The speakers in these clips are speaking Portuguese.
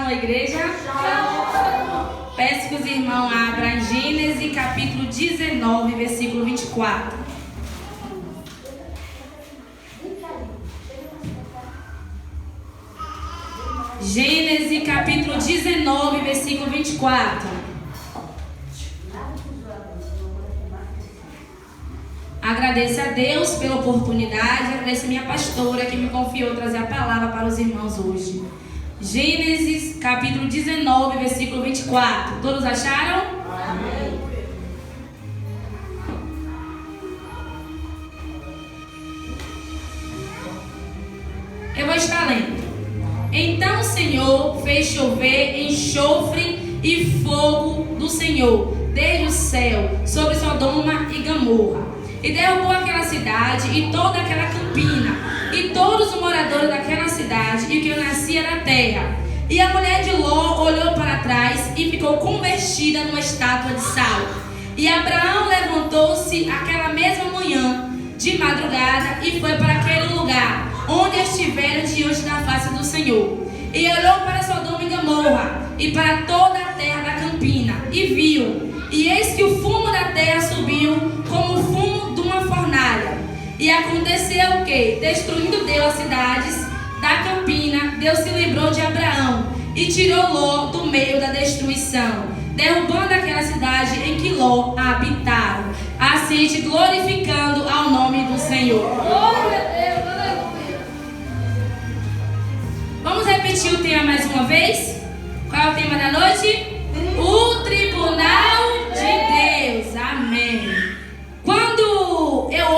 Shalom, igreja. Shalom. Peço que os irmãos abram em Gênesis capítulo 19, versículo 24. Gênesis capítulo 19, versículo 24. Agradeço a Deus pela oportunidade, agradeço a minha pastora que me confiou trazer a palavra para os irmãos hoje. Gênesis capítulo 19, versículo 24. Todos acharam? Amém. Eu vou estar lendo. Então o Senhor fez chover enxofre e fogo do Senhor desde o céu sobre Sodoma e Gomorra, e derrubou aquela cidade e toda aquela campina e todos os moradores daquela cidade e o que nascia na terra. E a mulher de Ló olhou para trás e ficou convertida numa estátua de sal. E Abraão levantou-se aquela mesma manhã de madrugada e foi para aquele lugar onde estiveram diante da face do Senhor. E olhou para Sodoma e Gomorra e para toda a terra da campina e viu. E eis que o fumo da terra subiu como o fumo de uma fornalha. E aconteceu que, destruindo Deus as cidades da campina, Deus se livrou de Abraão e tirou Ló do meio da destruição, derrubando aquela cidade em que Ló habitava, assim glorificando ao nome do Senhor. Vamos repetir o tema mais uma vez? Qual é o tema da noite? O tribunal de Deus. Amém. Quando eu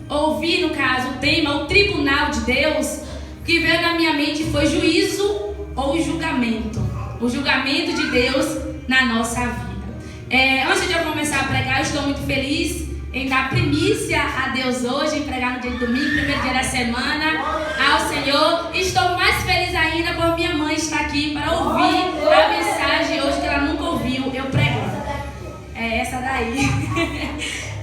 ouvi no caso o tema, o tribunal de Deus, o que veio na minha mente foi juízo ou julgamento. O julgamento de Deus na nossa vida. Antes de eu começar a pregar, eu estou muito feliz em dar primícia a Deus hoje, em pregar no dia de domingo, primeiro dia da semana, ao Senhor. Estou mais feliz ainda por minha mãe estar aqui para ouvir a mensagem hoje que ela nunca ouviu eu pregando. É essa daí.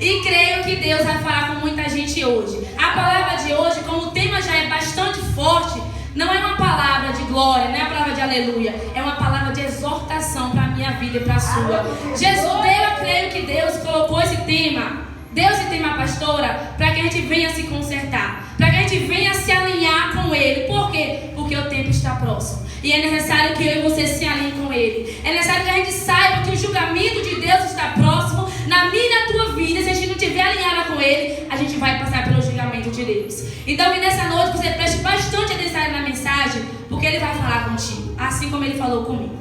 E creio que Deus vai falar com muita gente hoje. A palavra de hoje, como o tema já é bastante forte, não é uma palavra de glória, não é uma palavra de aleluia, é uma palavra de exortação para a minha vida e para a sua. Eu creio que Deus colocou esse tema, a pastora, para que a gente venha se consertar, para que a gente venha se alinhar com Ele. Por quê? Porque o tempo está próximo e é necessário que eu e você se alinhem com Ele. É necessário que a gente saiba que o julgamento de Deus está próximo na minha e na tua vida. Se a gente não estiver alinhada com Ele, a gente vai passar pelo julgamento de Deus. Então que nessa noite você preste bastante atenção na mensagem, porque Ele vai falar contigo, assim como Ele falou comigo.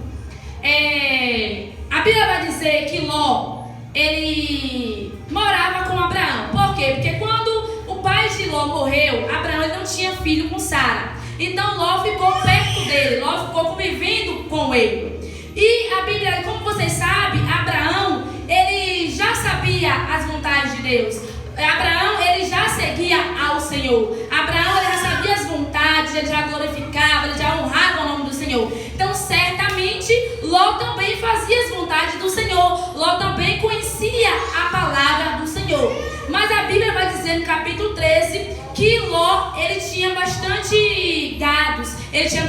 A Bíblia vai dizer que Ló, ele morava com Abraão. Por quê? Porque quando o pai de Ló morreu, Abraão ele não tinha filho com Sara. Então Ló ficou perto dele, Ló ficou convivendo com ele. E a Bíblia, como vocês sabem, Abraão, ele já sabia as vontades de Deus. Abraão, ele já seguia ao Senhor. Abraão, ele já sabia as vontades, ele já glorificava, ele já honrava o nome do Senhor. Então, certamente, Ló também fazia as vontades do Senhor. Ló também conhecia a palavra do Senhor. Mas a Bíblia vai dizer no capítulo 13 que Ló, ele tinha bastante gados, ele tinha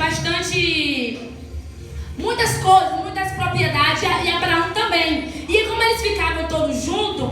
muitas coisas, muitas propriedades, e Abraão também. E como eles ficavam todos juntos,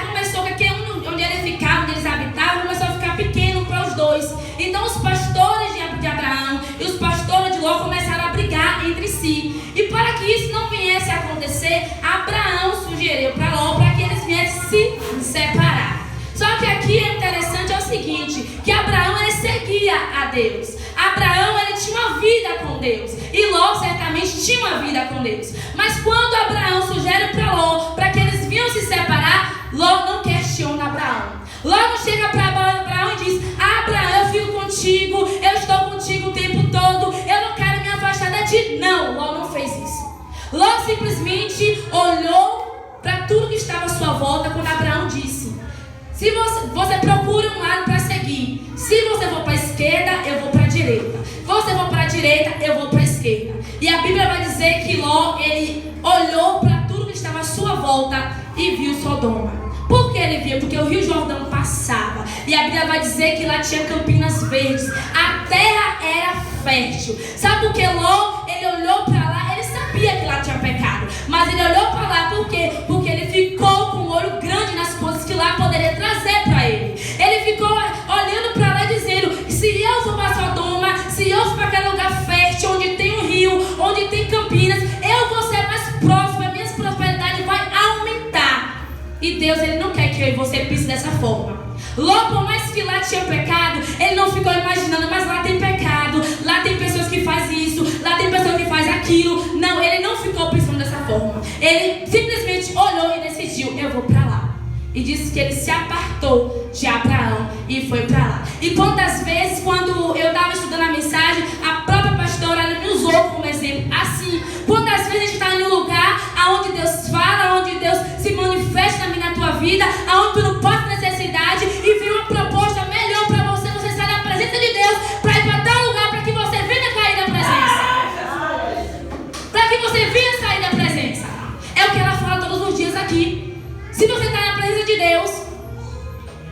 começou que onde ele ficava, onde eles habitavam, começou a ficar pequeno para os dois. Então os pastores de Abraão e os pastores de Ló começaram a brigar entre si. E para que isso não viesse a acontecer, Abraão sugeriu para Ló para que eles viessem se separar. Só que aqui é interessante é o seguinte, que Abraão ele seguia a Deus. Abraão ele tinha uma vida com Deus. E Ló certamente tinha uma vida com Deus. Mas quando Abraão sugere para Ló para que eles vinham se separar, Ló não questiona Abraão. Ló não chega para Abraão e diz: Abraão, eu fico contigo, eu estou contigo o tempo todo, eu não quero me afastar de ti. Não, Ló não fez isso. Ló simplesmente olhou para tudo que estava à sua volta quando Abraão disse: se você procura um lado para seguir. Se você for para a esquerda, eu vou para a direita. Se você for para a direita, eu vou para a esquerda. E a Bíblia vai dizer que Ló, ele olhou para tudo que estava à sua volta e viu Sodoma. Por que ele via? Porque o Rio Jordão passava. E a Bíblia vai dizer que lá tinha campinas verdes. A terra era fértil. Sabe por que Ló, ele Mas ele olhou para lá, por quê? Porque ele ficou com o olho grande nas coisas que lá poderia trazer para ele. Ele ficou olhando para lá dizendo: se eu for para Sodoma, se eu for para aquele lugar fértil, onde tem um rio, onde tem campinas, eu vou ser mais próximo, a minha prosperidade vai aumentar. E Deus, ele não quer que eu e você pense dessa forma. Logo, por mais que lá tinha pecado, ele não ficou imaginando, mas lá tem pecado, lá tem pessoas que fazem isso, lá tem pessoas que fazem aquilo. Não, ele não ficou pensando dessa forma. Ele simplesmente olhou e decidiu: eu vou para lá. E disse que ele se apartou de Abraão e foi para lá. E quantas vezes, quando eu estava estudando a mensagem, a própria pastora, ela me usou como exemplo assim. Quantas vezes a gente está em um lugar onde Deus fala, onde Deus se manifesta na minha, na tua vida, onde tu não passa necessidade e vem uma proposta melhor para você, você sai da presença de Deus para ir para tal lugar, para que você venha cair da presença, para que você venha sair da presença. É o que ela fala todos os dias aqui. Se você está na presença de Deus,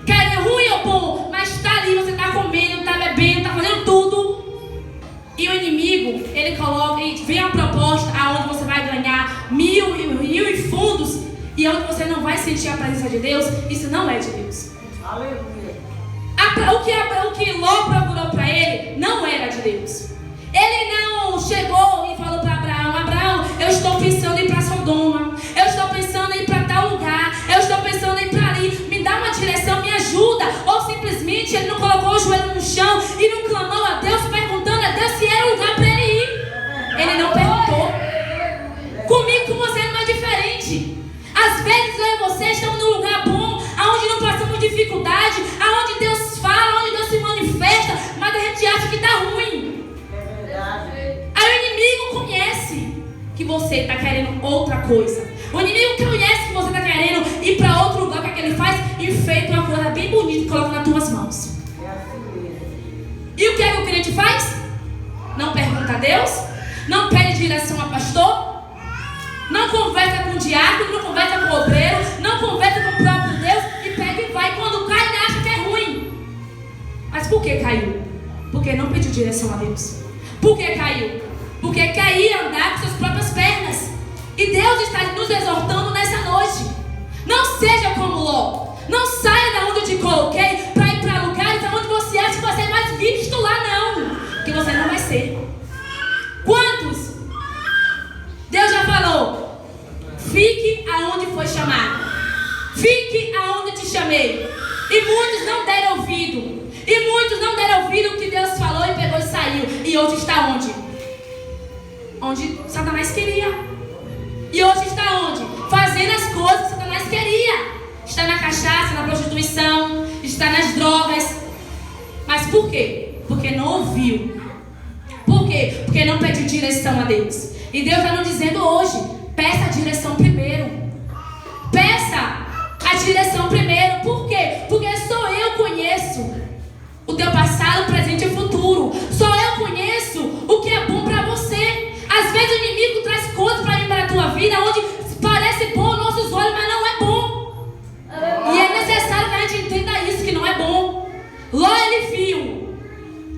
quer ruim ou bom, mas está ali, você está comendo, está bebendo, está fazendo tudo, e o inimigo, ele coloca, e vem a proposta aonde você vai ganhar mil e fundos, e onde você não vai sentir a presença de Deus, isso não é de Deus. Aleluia. O que Ló procurou para ele não era de Deus. Ele não chegou e falou para Abraão: Abraão, eu estou pensando em ir para Sodoma, eu estou pensando em ir para tal lugar, eu estou pensando em ir para ali, me dá uma direção, me ajuda. Ou simplesmente ele não colocou o joelho no chão e não clamou a Deus, perguntando a Deus se era o lugar para ele ir. Ele não perguntou. Comigo, com você não é diferente. Às vezes eu e você estamos num lugar bom, onde não passamos dificuldade, onde Deus fala, onde Deus se manifesta, mas a gente acha que está ruim. Aí o inimigo conhece que você está querendo outra coisa. O inimigo conhece que você está querendo ir para outro lugar. O que ele faz? Enfeita uma coisa bem bonita e coloca nas tuas mãos. E o que é que o crente faz? Não pergunta a Deus, não pede direção a pastor, não conversa com o diácono, não conversa com o obreiro, não conversa com o próprio Deus, e pega e vai. Quando cai, ele acha que é ruim. Mas por que caiu? Porque não pediu direção a Deus. Por que caiu? Porque quer andar com suas próprias pernas. E Deus está nos exortando nessa noite. Não seja como Ló. Não saia da onde eu te coloquei para ir para lugares onde você acha que você é mais visto lá, não. Que você não vai ser. Quantos? Deus já falou: fique aonde foi chamado. Fique aonde te chamei. E muitos não deram ouvido. E muitos não deram ouvido o que Deus falou e pegou e saiu. E hoje está onde? Onde Satanás queria. E hoje está onde? Fazendo as coisas que Satanás queria. Está na cachaça, na prostituição, está nas drogas. Mas por quê? Porque não ouviu. Por quê? Porque não pediu direção a Deus. E Deus está nos dizendo hoje: peça a direção primeiro. Peça a direção primeiro. Por quê? Porque só eu conheço o teu passado, presente e futuro. Só eu conheço o que é bom para você. Às vezes o inimigo traz coisas para vir para a tua vida onde parece bom aos nossos olhos, mas não é bom. E é necessário que a gente entenda isso, que não é bom. Ló, ele viu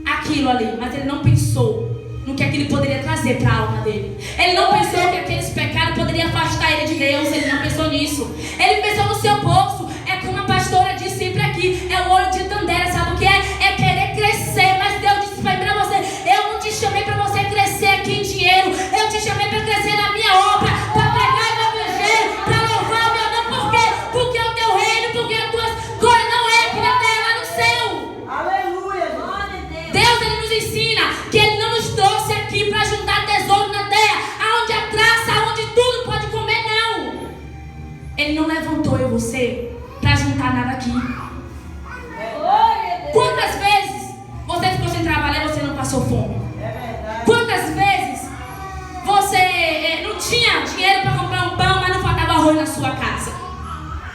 aquilo ali, mas ele não pensou no que aquilo poderia trazer para a alma dele. Ele não pensou que aqueles pecados poderiam afastar ele de Deus. Ele não pensou nisso. Ele pensou no seu bolso. É como a pastora diz sempre aqui: é o olho de Tandera. Sabe o que é? É querer crescer. Mas Deus disse para você: eu não te chamei para você crescer aqui em dinheiro. Eu te chamei para crescer na minha obra, para pregar o evangelho, para louvar o meu nome. Por quê? Porque é o teu reino, porque as tuas coisas não é aqui na terra, lá no céu. Aleluia, glória a Deus. Deus, ele nos ensina que ele não nos trouxe aqui para juntar tesouro na terra, aonde a traça, aonde tudo pode comer, não. Ele não levantou eu e você para juntar nada aqui. Quantas vezes você ficou sem trabalhar e você não passou fome? Quantas vezes você não tinha dinheiro para comprar um pão, mas não faltava arroz na sua casa?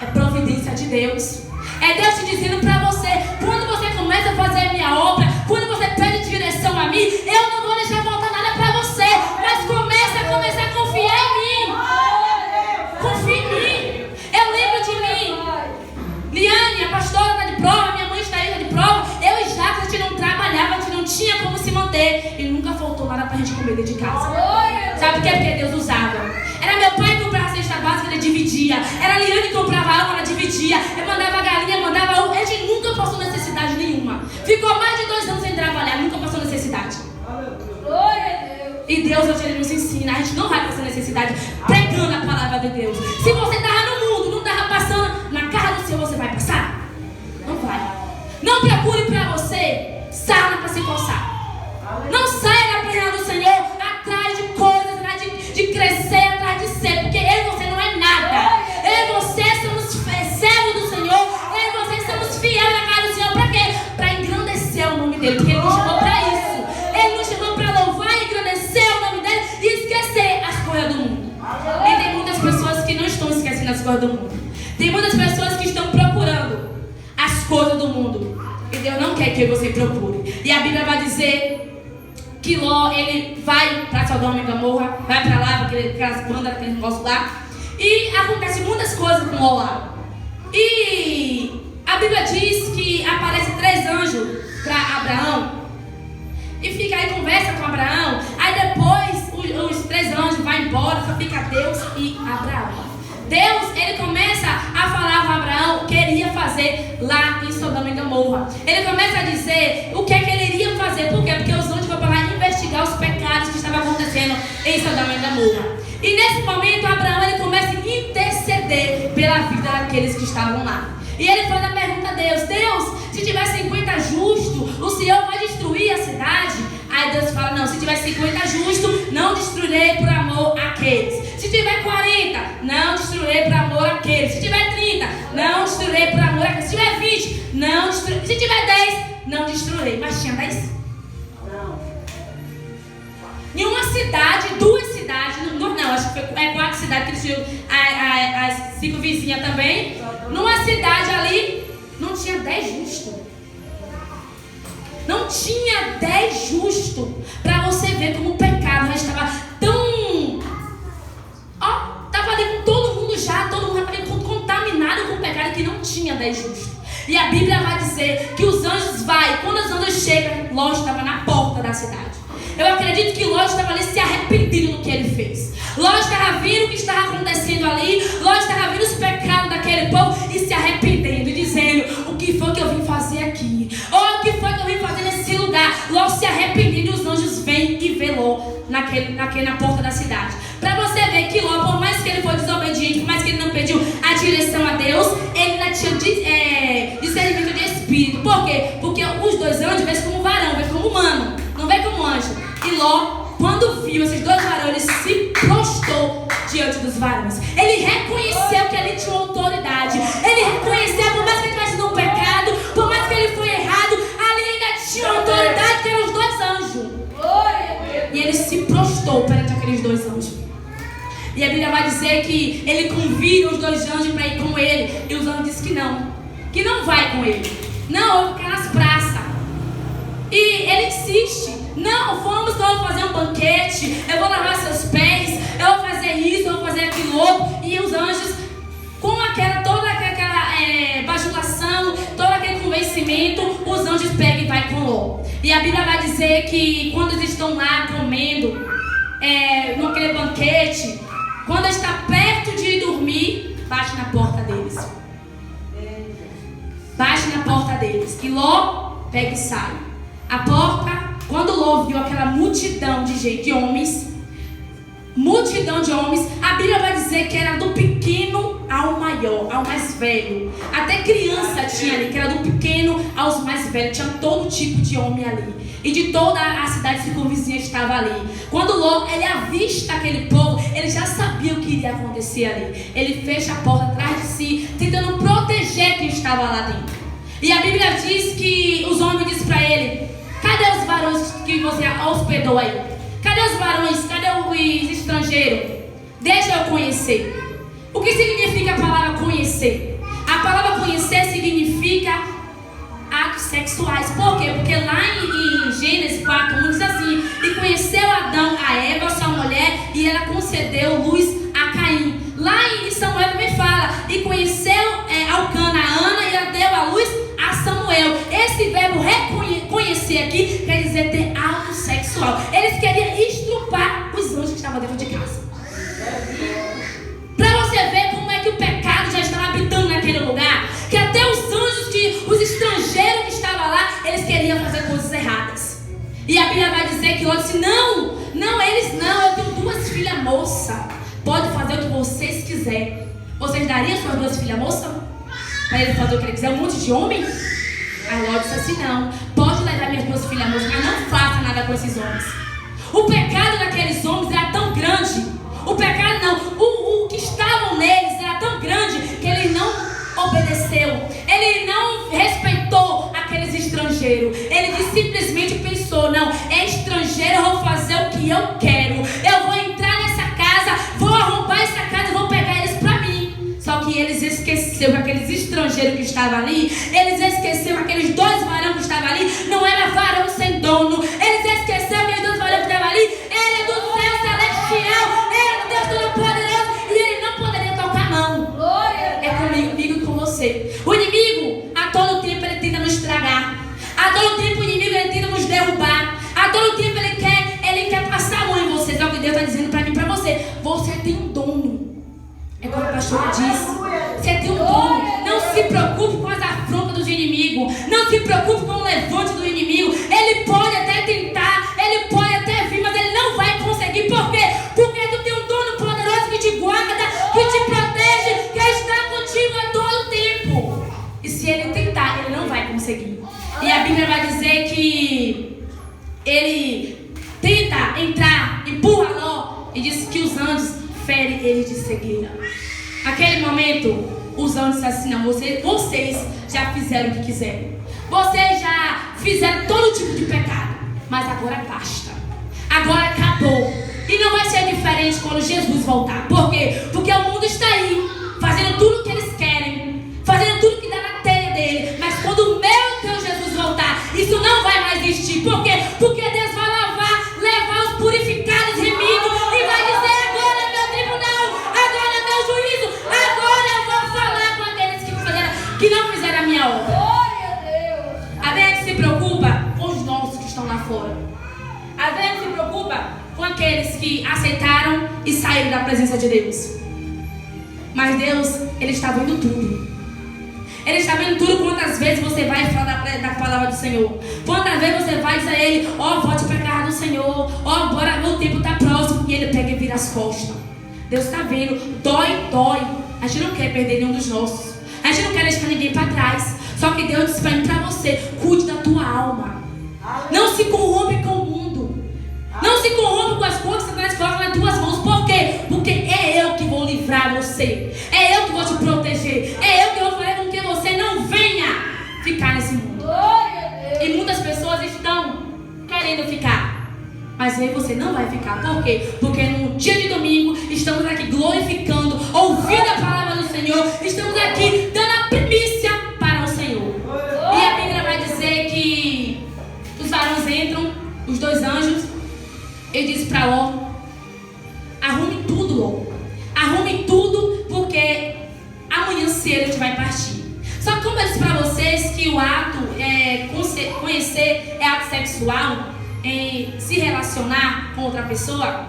É providência de Deus. É Deus te dizendo para você: quando você começa a fazer a minha obra, quando você pede direção a mim, eu não vou deixar faltar nada para você. Mas começa a confiar em mim. Confia em mim. Eu lembro de mim. Liane, a pastora está de prova, minha mãe está aí, está de prova. Eu e Jacques, a gente não trabalhava, a gente não tinha como se manter. E nunca faltou nada para a gente comer dentro de casa. Sabe o que é? Porque Deus usava. Era meu pai vaso, ele dividia. Era a Liane que comprava algo, ela dividia. Eu mandava galinha, mandava ovo. A gente nunca passou necessidade nenhuma. Ficou mais de 2 anos sem trabalhar, nunca passou necessidade. E Deus hoje ele nos ensina, a gente não vai passar necessidade pregando a palavra de Deus. Se você estava no mundo, não estava passando, na casa do Senhor você vai passar? Não vai. Não procure para você sarna para se coçar. Não saia da presença do Senhor atrás de coisas, atrás de crescer, atrás de ser, porque eu e você não é nada. Eu e você somos servos do Senhor, eu e você somos fiéis na casa do Senhor. Para quê? Para engrandecer o nome dele, porque ele nos chamou para isso. Ele nos chamou para louvar e engrandecer o nome dele e esquecer as coisas do mundo. E tem muitas pessoas que não estão esquecendo as coisas do mundo. Tem muitas pessoas que estão procurando as coisas do mundo. E Deus não quer que você procure. E a Bíblia vai dizer que Ló, ele vai para Sodoma e Gomorra, vai para lá, aquelas bandas, aquele negócio lá. E acontece muitas coisas com Ló lá. E a Bíblia diz que aparece 3 anjos para Abraão. E fica aí, conversa com Abraão. Aí depois os 3 anjos vão embora, só fica Deus e Abraão. Deus, ele começa a falar com Abraão o que ele ia fazer lá em Sodoma e Gomorra. Ele começa a dizer o que é que ele iria fazer. Por quê? Porque os anjos vão para lá investigar os pecados que estavam acontecendo em Sodoma e Gomorra. E nesse momento, Abraão, ele começa a interceder pela vida daqueles que estavam lá. E ele faz a pergunta a Deus: Deus, se tiver 50 justos, o Senhor vai destruir a cidade? Aí Deus fala: não, se tiver 50 justos, não destruirei por amor àqueles. Se tiver 40, não destruirei por amor àqueles. Se tiver 30, não destruirei por amor àqueles. Se tiver 20, não destruirei. Se tiver 10, não destruirei. Mas tinha 10? Não. Em uma cidade, 2 cidades, não, acho que foi 4 cidades que destruiu as 5 vizinhas também. Numa cidade ali, não tinha 10 justos. Não tinha 10 justos. Para você ver como o pecado já estava tão... Estava ali com todo mundo já. Todo mundo estava ali contaminado com o pecado, que não tinha 10 justos. E a Bíblia vai dizer que os anjos vai. Quando os anjos chegam, Ló estava na porta da cidade. Eu acredito que Ló estava ali se arrependendo do que ele fez. Ló estava vendo o que estava acontecendo ali. Ló estava vendo os pecados daquele povo e se arrependendo, dizendo: o que foi que eu vim fazer aqui? Ou o que foi que eu vim fazer nesse lugar? Ló se arrependendo e os anjos vêm e vê Ló na porta da cidade. Para você ver que Ló, por mais que ele foi desobediente, por mais que ele não pediu a direção a Deus, ele ainda tinha discernimento de espírito. Por quê? Porque os 2 anjos vêem como varão, vêem como humano, não vêem como anjo. E Ló, quando viu esses 2 varões, ele se prostrou diante dos varões. Ele reconheceu que ele tinha autoridade. Ele reconheceu, por mais que ele estivesse no pecado, por mais que ele foi errado, ali ainda tinha autoridade, que eram os 2 anjos. E ele se prostrou perante aqueles 2 anjos. E a Bíblia vai dizer que ele convida os 2 anjos para ir com ele. E os anjos dizem que não vai com ele. Não, eu vou ficar nas praças. E ele insiste: não, vamos fazer um banquete, eu vou lavar seus pés, eu vou fazer isso, eu vou fazer aquilo outro. E os anjos, com toda aquela bajulação, todo aquele convencimento, os anjos pegam e vai com Ló. E a Bíblia vai dizer que quando eles estão lá comendo, naquele banquete, quando está perto de dormir, bate na porta deles. Bate na porta deles. E Ló pega e sai. A porta, quando Ló viu aquela multidão de homens, a Bíblia vai dizer que era do pequeno ao maior, ao mais velho. Até criança tinha ali, que era do pequeno aos mais velhos. Tinha todo tipo de homem ali. E de toda a cidade circunvizinha estava ali. Quando Ló, ele avista aquele povo, ele já sabia o que iria acontecer ali. Ele fecha a porta atrás de si, tentando proteger quem estava lá dentro. E a Bíblia diz que os homens dizem para ele: cadê os varões que você hospedou aí? Cadê os varões? Cadê os estrangeiros? Deixa eu conhecer. O que significa a palavra conhecer? A palavra conhecer significa atos sexuais. Por quê? Porque lá em Gênesis 4:1 diz assim: e conheceu Adão a Eva, sua mulher, e ela concedeu luz a Caim. Lá em Samuel também fala: e conheceu Elcana a Ana, e ela deu a luz a Samuel. Esse verbo reconhecer aqui quer dizer ter ato sexual. Eles queriam estrupar os anjos que estavam dentro de casa. Para você que Ló disse, não, eles não, eu tenho 2 filhas moças. Pode fazer o que vocês quiserem. Vocês dariam suas 2 filhas moças? Para ele fazer o que ele quiser, um monte de homem? Aí Ló disse assim, não, pode levar minhas 2 filhas moças, mas não faça nada com esses homens. O pecado daqueles homens era tão grande. O pecado não, o que estavam neles era tão grande que ele não obedeceu. Ele não respeitou aqueles estrangeiros. Ele simplesmente pensou, não, é estrangeiro, eu vou fazer o que eu quero. Eu vou entrar nessa casa, vou arrombar essa casa e vou pegar eles pra mim. Só que eles esqueceram que aqueles estrangeiros que estavam ali, eles esqueceram que aqueles 2 varões que estavam ali, não era varão sem dono. Eles esqueceram que aqueles 2 varões que estavam ali, era do céu celestial, era do Deus Todo-Poderoso, e ele não poderia tocar a mão. É comigo e com você. O inimigo, a todo tempo, ele tenta nos estragar. A todo tempo o inimigo, ele tenta nos derrubar. A todo tempo ele quer passar a mão em você. É o que Deus está dizendo para mim e para você. Você tem um dono. É como a pastora disse. Você tem um dono. Não se preocupe com as afrontas dos inimigos. Não se preocupe com o levante do inimigo. Ele pode até tentar, ele pode até vir, mas ele não vai conseguir. Por quê? Porque tu tem um dono poderoso que te guarda, que te protege, que está contigo a todo tempo. E se ele tentar, ele não vai conseguir. E a Bíblia vai dizer que ele tenta entrar, empurra Ló e diz que os anjos ferem ele de cegueira. Naquele momento, os anjos disseram assim, não, vocês já fizeram o que quiserem. Vocês já fizeram todo tipo de pecado. Mas agora basta. Agora acabou. E não vai ser diferente quando Jesus voltar. Por quê? Porque o mundo está aí, fazendo tudo o que eles querem, fazendo tudo que dá na telha dele. Mas quando o meu Deus Jesus voltar, isso não vai mais existir. Por quê? Porque Deus vai levar os purificados remidos e vai dizer, agora é meu tribunal, agora é meu juízo, agora eu vou falar com aqueles que não fizeram a minha obra. Às vezes se preocupa com os nossos que estão lá fora. Às vezes se preocupa com aqueles que aceitaram e saíram da presença de Deus. Mas Deus, Ele está vendo tudo. Ele está vendo tudo. Quantas vezes você vai falar da palavra do Senhor? Quantas vezes você vai dizer a Ele, volte para a casa do Senhor, agora meu tempo está próximo. E Ele pega e vira as costas. Deus está vendo, dói. A gente não quer perder nenhum dos nossos. A gente não quer deixar ninguém para trás. Só que Deus diz para você, cuide da tua alma. Não se corrompe com o mundo. Não se corrompe com as coisas que Satanás coloca nas tuas mãos. Por quê? Porque é eu que vou livrar você. É eu que vou te proteger. É eu que vou fazer com que você não venha ficar nesse mundo. E muitas pessoas estão querendo ficar. Mas aí você não vai ficar. Por quê? Porque no dia de domingo estamos aqui glorificando, ouvindo a palavra do Senhor. Estamos aqui dando a primícia para o Senhor. E a Bíblia vai dizer que os varões entram, os 2 anjos. Ele disse para Ló, arrume tudo, Ló. Arrume tudo, porque amanhã cedo a gente vai partir. Só que como eu disse para vocês que o ato conhecer é ato sexual, se relacionar com outra pessoa,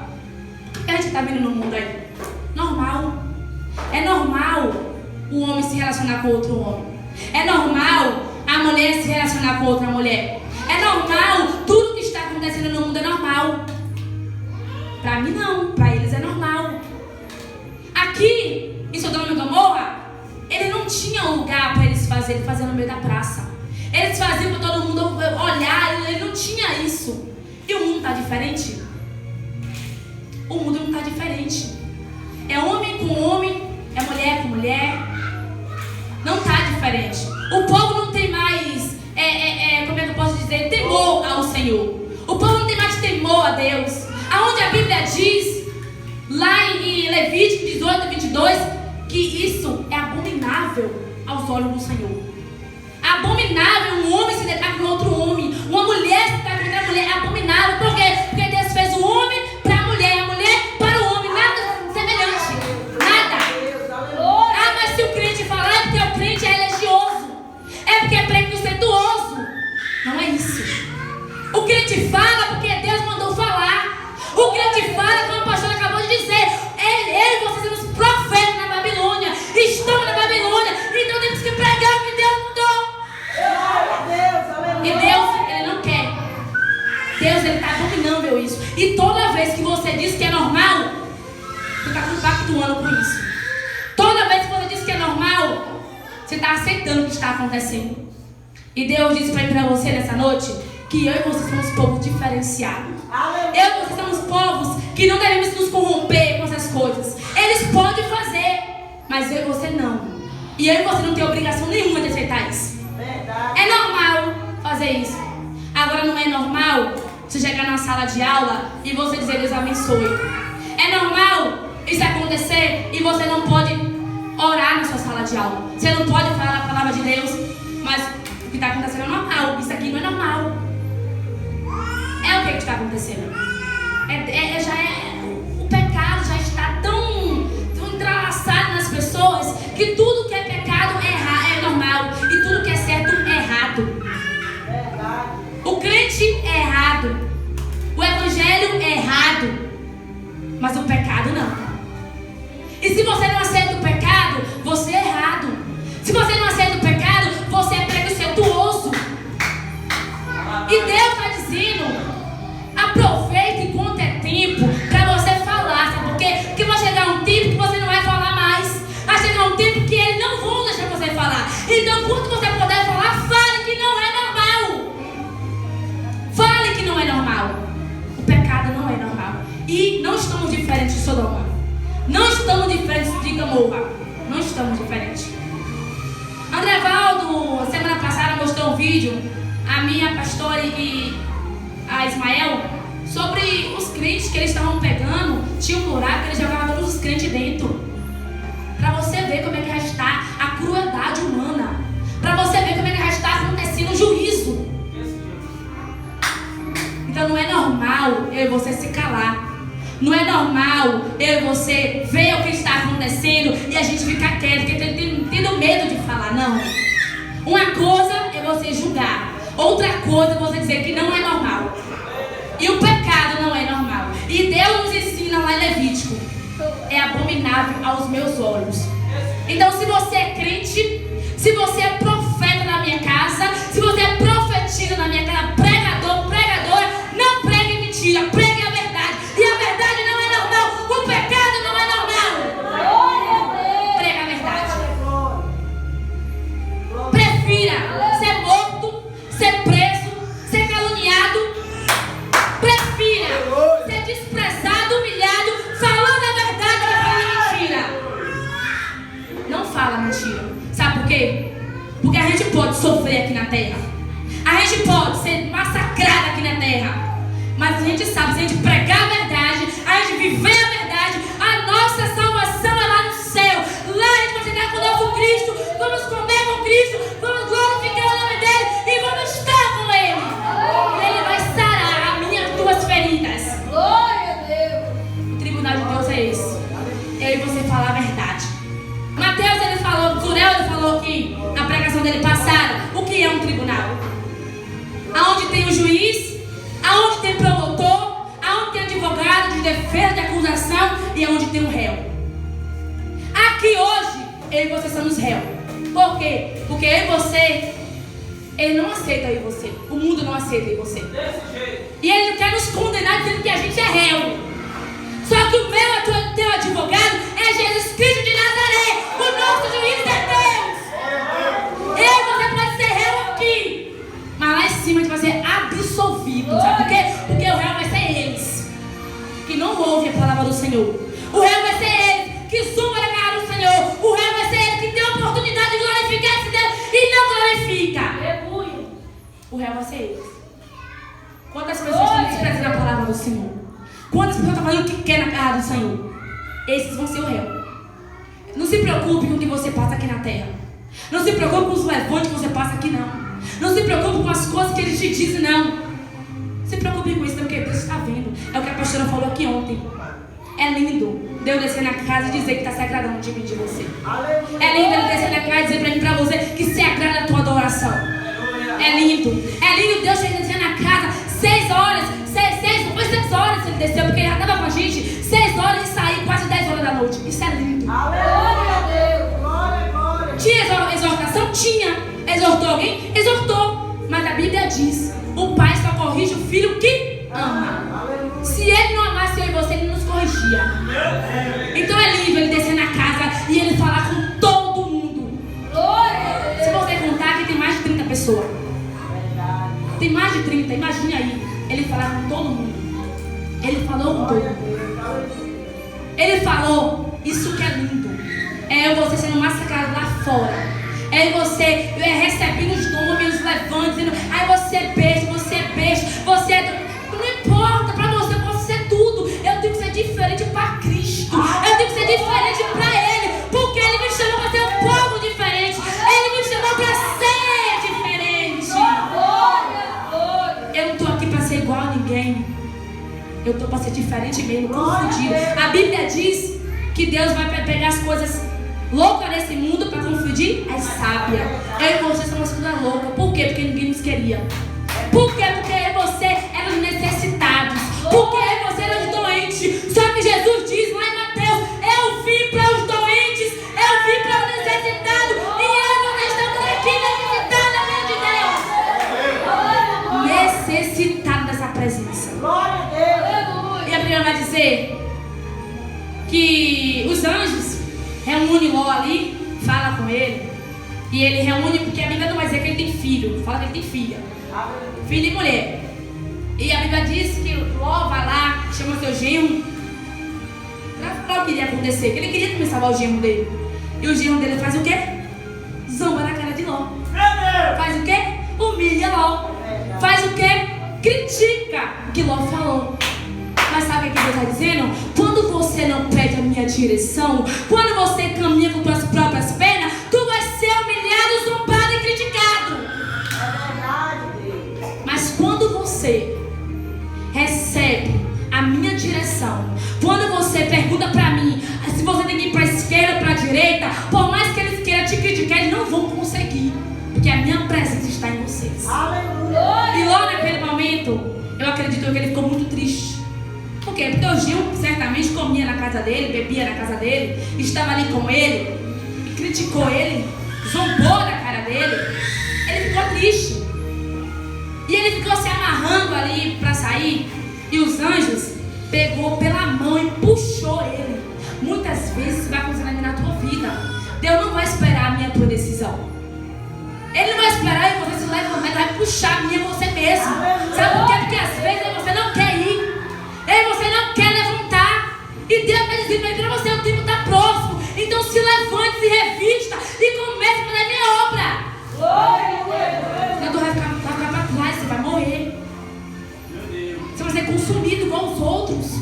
o que a gente está vendo no mundo aí? Normal. É normal o homem se relacionar com outro homem. É normal a mulher se relacionar com outra mulher. É normal, tudo que está acontecendo no mundo é normal. Para mim não, para eles é normal. Aqui em Sodoma e Gomorra, ele não tinha lugar para eles fazerem, ele fazia no meio da praça. Eles faziam para todo mundo olhar, ele não tinha isso. E o mundo está diferente? O mundo não está diferente. É homem com homem, é mulher com mulher. Não está diferente. O povo não tem mais, como é que eu posso dizer, temor ao Senhor. O povo não tem mais temor a Deus. Aonde a Bíblia diz, lá em Levítico 18, 22, que isso é abominável aos olhos do Senhor. Abominável um homem se deitar com outro homem, uma mulher se deitar com outra mulher, é abominável. Por quê? Porque Deus fez o homem para a mulher para o homem, nada semelhante, nada. Mas se o crente falar, é porque o crente é religioso, é porque é preconceituoso. Não é isso. O crente fala porque Deus mandou falar. O crente fala, como a pastora acabou de dizer, ele e vocês são os profetas na Babilônia, estão na Babilônia, então temos que pregar o que Deus mandou. Você está compactuando com isso. Toda vez que você diz que é normal, você está aceitando o que está acontecendo. E Deus disse para você nessa noite que eu e você somos povos diferenciados. Eu e você somos povos que não devemos nos corromper com essas coisas. Eles podem fazer, mas eu e você não. E eu e você não tem obrigação nenhuma de aceitar isso. É normal fazer isso. Agora não é normal você chegar na sala de aula e você dizer Deus abençoe. É normal isso acontecer e você não pode orar na sua sala de aula. Você não pode falar a palavra de Deus, mas o que está acontecendo é normal. Isso aqui não é normal. É o que está acontecendo. O pecado já está tão entrelaçado nas pessoas que tudo que é pecado é normal e tudo que é certo é errado. O crente é errado, o evangelho é errado, mas o pecado não. E se você não aceita o pecado, você é errado. Se você não aceita o pecado, você é preconceituoso. E Deus está dizendo: aproveite enquanto é tempo para você falar. Sabe por quê? Porque vai chegar um tempo que você não vai falar mais. Vai chegar um tempo que eles não vão deixar você falar. Então, quando você puder falar, fale que não é normal. Fale que não é normal. O pecado não é normal. E não estamos diferentes de Sodoma. Não estamos diferentes de Gomorra. Não estamos diferentes. André Valdo, semana passada, mostrou um vídeo, a minha pastora e a Ismael, sobre os crentes que eles estavam pegando. Tinha um buraco, eles jogavam todos os crentes dentro. Para você ver como é que já está a crueldade humana. Para você ver como é que já está acontecendo o juízo. Então não é normal eu e você se calar. Não é normal eu e você ver o que está acontecendo e a gente ficar quieto, porque tendo medo de falar. Não. Uma coisa é você julgar, outra coisa é você dizer que não é normal. E o pecado não é normal. E Deus nos ensina lá em Levítico: é abominável aos meus olhos. Então, se você é crente, se você é profeta na minha casa, se você é profetisa na minha casa, pregador, pregadora, não pregue mentira, pregue a verdade. E a verdade não é normal. O pecado não é normal. Prega a verdade. Prefira ser morto, ser preso, ser caluniado. Prefira ser desprezado, humilhado, falando a verdade que fala mentira. Não fala mentira. Sabe por quê? Porque a gente pode sofrer aqui na terra. A gente pode ser massacrado aqui na terra. Mas a gente sabe, se a gente pregar a verdade, a gente viver a verdade, a nossa salvação é lá no céu. Lá a gente vai chegar com o nosso Cristo, vamos comer com Cristo, vamos glorificar o nome dele e vamos estar com ele. E ele vai sarar as minhas tuas feridas. Glória a Deus. O tribunal de Deus é esse. Eu e você falar a verdade. Mateus, ele falou, Zurel, ele falou aqui na pregação dele passada, o que é um tribunal? Aonde tem o juiz, aonde tem promotor, aonde tem advogado de defesa, de acusação e aonde tem um réu. Aqui hoje, eu e você somos réu. Por quê? Porque eu e você, ele não aceita eu e você. O mundo não aceita eu e você. E ele quer nos condenar dizendo que a gente é réu. Só que o meu, teu advogado é Jesus Cristo de Nazaré. O nosso juiz é Deus. Eu e você pode ser réu aqui, mas lá em cima a gente vai ser absolvido. Sabe por quê? Porque o réu vai ser eles que não ouvem a palavra do Senhor. O réu vai ser eles que zombam da cara do Senhor. O réu vai ser eles que tem a oportunidade de glorificar esse Deus e não glorifica. O réu vai ser eles. Quantas pessoas estão desprezando a palavra do Senhor? Quantas pessoas estão fazendo o que quer na casa do Senhor? Esses vão ser o réu. Não se preocupe com o que você passa aqui na terra. Não se preocupe com os levantes que você passa aqui, não. Não se preocupe com as coisas que eles te dizem, não. Se preocupe com isso, porque Deus está vendo. É o que a pastora falou aqui ontem. É lindo Deus descer na casa e dizer que está se agradando de mim, de você. É lindo Ele descer na casa e dizer para mim, para você, que se agrada da tua adoração. É lindo. É lindo Deus descer na casa 6 horas. 6 horas ele desceu, porque ele já estava com a gente 6 horas e sair quase 10 horas da noite. Isso é lindo. Glória a Deus. Glória, glória. Tinha exortação? Tinha. Exortou alguém? Exortou. Mas a Bíblia diz: o pai só corrige o filho que ama. Se ele não amasse eu e você, ele nos corrigia. tem mais de 30, imagine aí. Ele falava com todo mundo. Ele falou com todo mundo. Ele falou, isso que é lindo. É você sendo massacrado lá fora. É você recebendo os nomes, os levantes, dizendo, ai, você é beijo, você é... Não importa, pra você é tudo. Eu tenho que ser diferente pra Cristo. Eu tenho que ser diferente pra Ele. Porque Ele me chamou pra ser um povo diferente. Ele me chamou pra ser diferente. Eu não tô aqui pra ser igual a ninguém. Eu tô pra ser diferente mesmo, confundido. A Bíblia diz que Deus vai pegar as coisas loucas nesse mundo para confundir as sábias. Eu e você somos coisas loucas. Por quê? Porque ninguém nos queria. Por quê? Porque eu e você éramos necessitados. Porque eu e você éramos doentes. Só que Jesus diz lá em Mateus: eu vim para os doentes, eu vim para os necessitados. E eu e você estamos aqui necessitados, meu Deus. Necessitados dessa presença. E a Bíblia vai dizer que os anjos reúnem Ló ali, fala com ele. E ele reúne, porque a Bíblia não vai dizer que ele tem filho, fala que ele tem filha, filho e mulher. E a Bíblia diz que Ló vai lá, chama seu genro pra falar o que iria acontecer, que ele queria também salvar o genro dele. E o genro dele faz o quê? Zomba na cara de Ló. Faz o quê? Humilha Ló. Faz o quê? Critica o que Ló falou. Mas sabe o que Deus está dizendo? Quando você não pede a minha direção, quando você caminha com suas próprias pernas, tu vai ser humilhado, zombado e criticado. Mas quando você recebe a minha direção, quando você pergunta para mim se você tem que ir para a esquerda ou para a direita, por mais que eles queiram te criticar, eles não vão conseguir, porque a minha presença está em vocês. E lá naquele momento, eu acredito que ele ficou muito triste. Por quê? Porque o Gil certamente comia na casa dele, bebia na casa dele, estava ali com ele, e criticou ele, zombou da cara dele. Ele ficou triste. E ele ficou se amarrando ali para sair. E os anjos pegou pela mão e puxou ele. Muitas vezes isso vai acontecer na tua vida. Deus não vai esperar a minha tua decisão. Ele não vai esperar e você se levantar, ele vai puxar a minha você mesmo. Sabe por quê? Porque às vezes você não quer ir. E você não quer levantar. E Deus está dizendo para você: o tempo está próximo. Então se levante, se revista e comece a fazer a minha obra. Senão tu vai ficar para trás, você vai morrer. Você vai ser consumido igual os outros.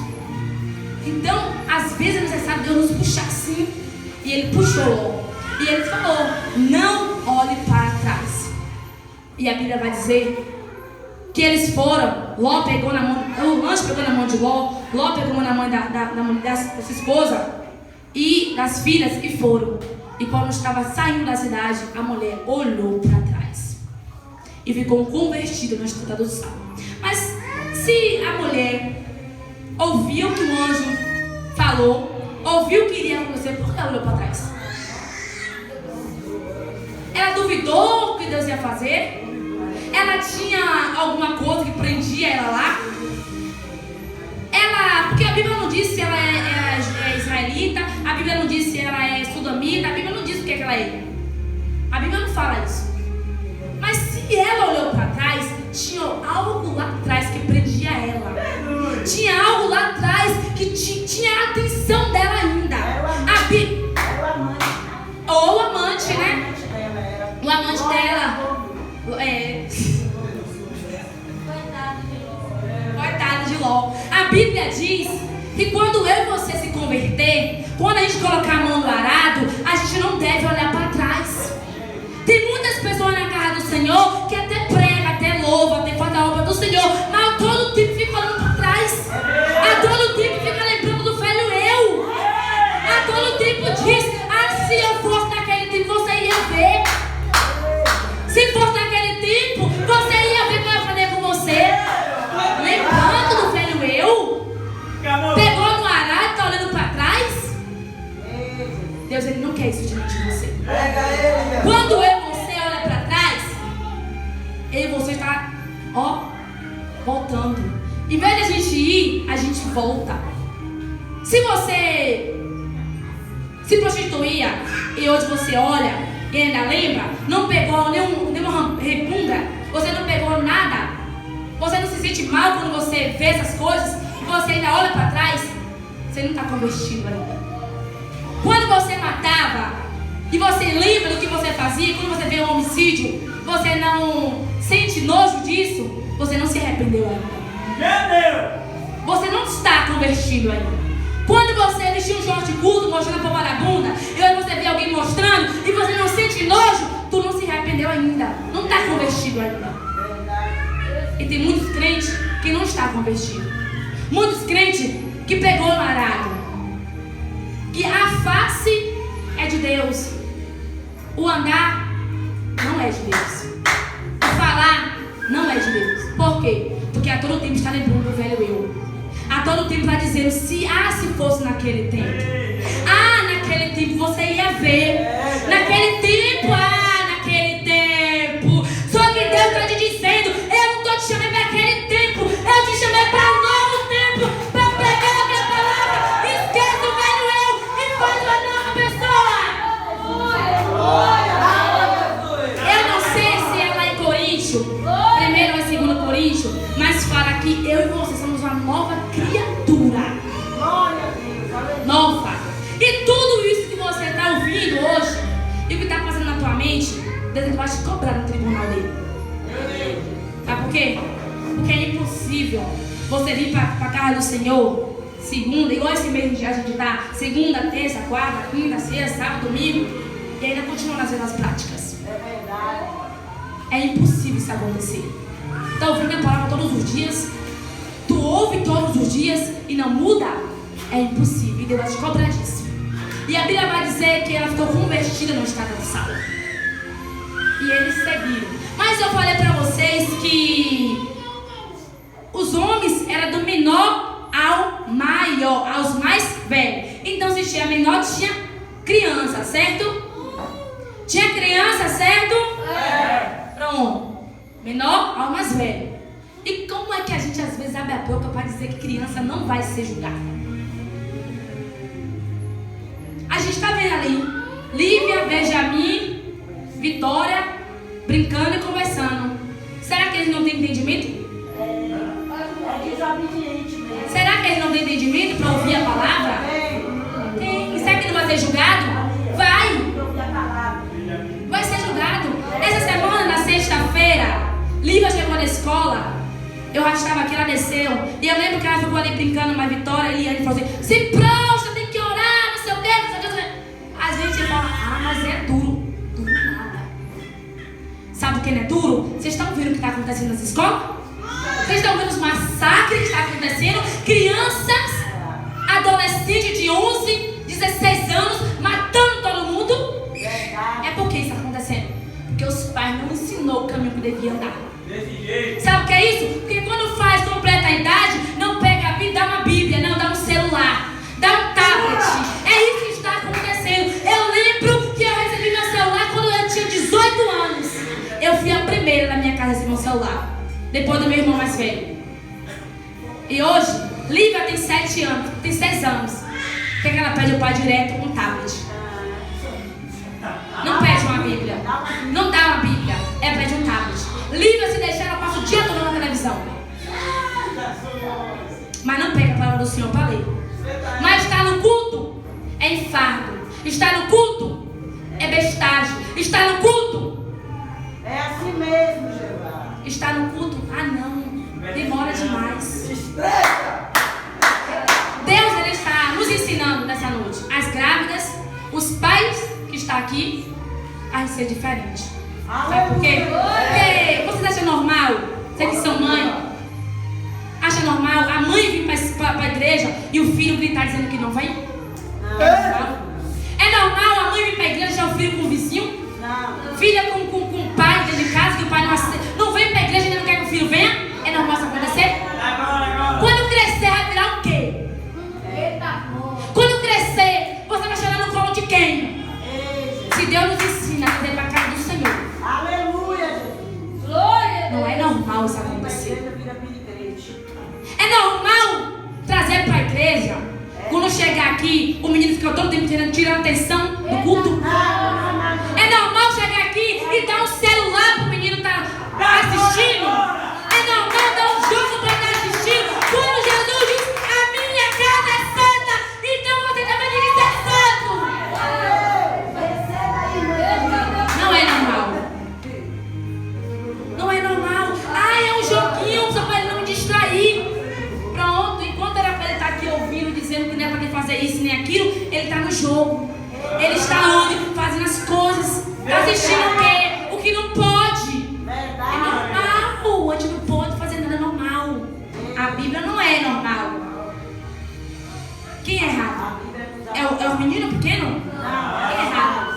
Então, às vezes é necessário Deus nos puxar assim. E ele puxou. E ele falou: não olhe para trás. E a Bíblia vai dizer que eles foram. Ló pegou na mão, o anjo pegou na mão de Ló, Ló pegou na mão da sua esposa e das filhas e foram. E quando estava saindo da cidade, a mulher olhou para trás e ficou convertida na estrada do sal. Mas se a mulher ouviu o que o anjo falou, ouviu o que iria acontecer, por que ela olhou para trás? Ela duvidou o que Deus ia fazer? Ela tinha alguma coisa que prendia ela lá? Porque a Bíblia não diz se ela é israelita, a Bíblia não diz se ela é sudamita, a Bíblia não diz o que ela é. A Bíblia não fala isso. Mas se ela olhou para trás, tinha algo lá atrás que prendia ela. Tinha algo lá atrás que tinha a atenção dela ainda. Ou o amante, né? O amante dela. Coitado de Ló. A Bíblia diz que quando eu e você se converter, quando a gente colocar a mão no arado, a gente não deve olhar para trás. Tem muitas pessoas na casa do Senhor que até prega, até louva, até faz a obra do Senhor, mas a todo tempo fica olhando para trás. A todo tempo fica lembrando do velho eu. A todo tempo diz: se eu fosse naquele tempo, você ia ver. Se fosse naquele tempo, você ia ver o que eu ia fazer com você. Lembrando do velho eu. Pegou no arado e está olhando para trás. Deus, ele não quer isso diante de você. Quando eu e você olha para trás, eu e você está voltando. Em vez de a gente ir, a gente volta. Se você se prostituía e hoje você olha e ainda lembra, não pegou nenhuma repunga, você não pegou nada, sente mal quando você vê essas coisas e você ainda olha para trás, você não está convertido ainda. Quando você matava e você lembra do que você fazia, quando você vê um homicídio, você não sente nojo disso, você não se arrependeu ainda. Você não está convertido ainda. Quando você vestiu um short curto mostrando a pomada da bunda, e aí você vê alguém mostrando e você não sente nojo, tu não se arrependeu ainda. Não está convertido ainda. E tem muitos crentes que não estão convertidos. Muitos crentes que pegou no arado. Que a face é de Deus. O andar não é de Deus. O falar não é de Deus. Por quê? Porque a todo tempo está lembrando do velho eu. A todo tempo está dizendo, se fosse naquele tempo. Naquele tempo você ia ver. Naquele tempo, naquele tempo. Só que Deus está te dizendo, eu não estou te chamando para aquele tempo. Eu te chamei para um novo tempo. Para pregar a minha palavra. Esquece o velho eu e faz uma nova pessoa. Eu não sei se é lá em Coríntios, 1 ou 2 Coríntios, mas fala que eu e você somos uma nova criatura. Nova. E tudo isso que você está ouvindo hoje e o que está passando na tua mente, Deus vai te cobrar no tribunal dele. Sabe por quê? Porque é impossível você vir para a casa do Senhor segunda, igual esse mês a gente está, segunda, terça, quarta, quinta, sexta, sábado, domingo, e ainda continua fazendo as práticas. É impossível isso acontecer. Está ouvindo a palavra todos os dias, tu ouve todos os dias e não muda? É impossível, e Deus vai te cobrar disso. E a Bíblia vai dizer que ela ficou convertida no estado de Saulo. E eles seguiram. Mas eu falei para vocês que os homens eram do menor ao maior, aos mais velhos. Então se tinha menor, tinha criança, certo? Tinha criança, certo? Pronto. Menor ao mais velho. E como é que a gente às vezes abre a boca para dizer que criança não vai ser julgada? A gente está vendo ali Lívia, Benjamin, Vitória brincando e conversando. Será que eles não têm entendimento? Será que eles não têm entendimento para ouvir a palavra? Tem. E será que não vai ser julgado? Vai ser julgado. Essa semana, na sexta-feira, Lívia chegou na escola. Eu já estava aqui, ela desceu. E eu lembro que ela ficou ali brincando, mas Vitória e Eliane falou assim: se prostra, tem que orar, não sei o que, não sei o que. Às vezes a gente fala, mas é duro. Duro nada. Sabe o que não é duro? Vocês estão vendo o que está acontecendo nas escolas? Vocês estão vendo os massacres que estão acontecendo? Crianças, adolescentes de 11, 16 anos, matando todo mundo. É por que isso está acontecendo? Porque os pais não ensinou o caminho que devia andar. Sabe o que é isso? Porque quando faz completa a idade, não pega a Bíblia, dá uma Bíblia, não, dá um celular, dá um tablet. É isso que está acontecendo. Eu lembro que eu recebi meu celular quando eu tinha 18 anos. Eu fui a primeira na minha casa a receber meu celular, depois do meu irmão mais velho. E hoje, Lívia tem 7 anos, tem 6 anos. O que ela pede ao pai direto? Um tablet. Não pede uma Bíblia, não dá uma Bíblia, pede um tablet. Lívia, se deixar, ela passa o dia todo na televisão. Mas não pega a palavra do Senhor para ler. Mas está no culto, é enfardo. Está no culto, é bestagem. Está no culto, é assim mesmo, Jeová. Está no culto, não, demora demais. Deus, Ele está nos ensinando nessa noite, as grávidas, os pais que estão aqui, a ser diferente. Sabe por quê? Porque vocês acham normal, vocês que são mãe, acha normal a mãe vir para a igreja e o filho gritar dizendo que não vem? É normal a mãe vir para a igreja e o filho com o vizinho? Filha com o pai dentro de casa, que o pai não vem para a igreja e não quer que o filho venha? É normal isso acontecer? Quando crescer, vai virar o quê? Quando crescer, você vai chorar no colo de quem? Se Deus nos ensina a fazer para a casa do Senhor. Aleluia, Jesus. Glória. Não é normal isso acontecer. É normal trazer para a igreja. Quando chegar aqui, o menino fica todo tempo tirando atenção do culto. É normal chegar aqui e dar um celular para o menino estar assistindo. É normal dar um jogo para Ele está no jogo. Ele está onde? Fazendo as coisas. Assistindo o quê? O que não pode. É normal. A gente não pode fazer nada normal. A Bíblia não é normal. Quem é errado? É o menino pequeno? Quem é errado?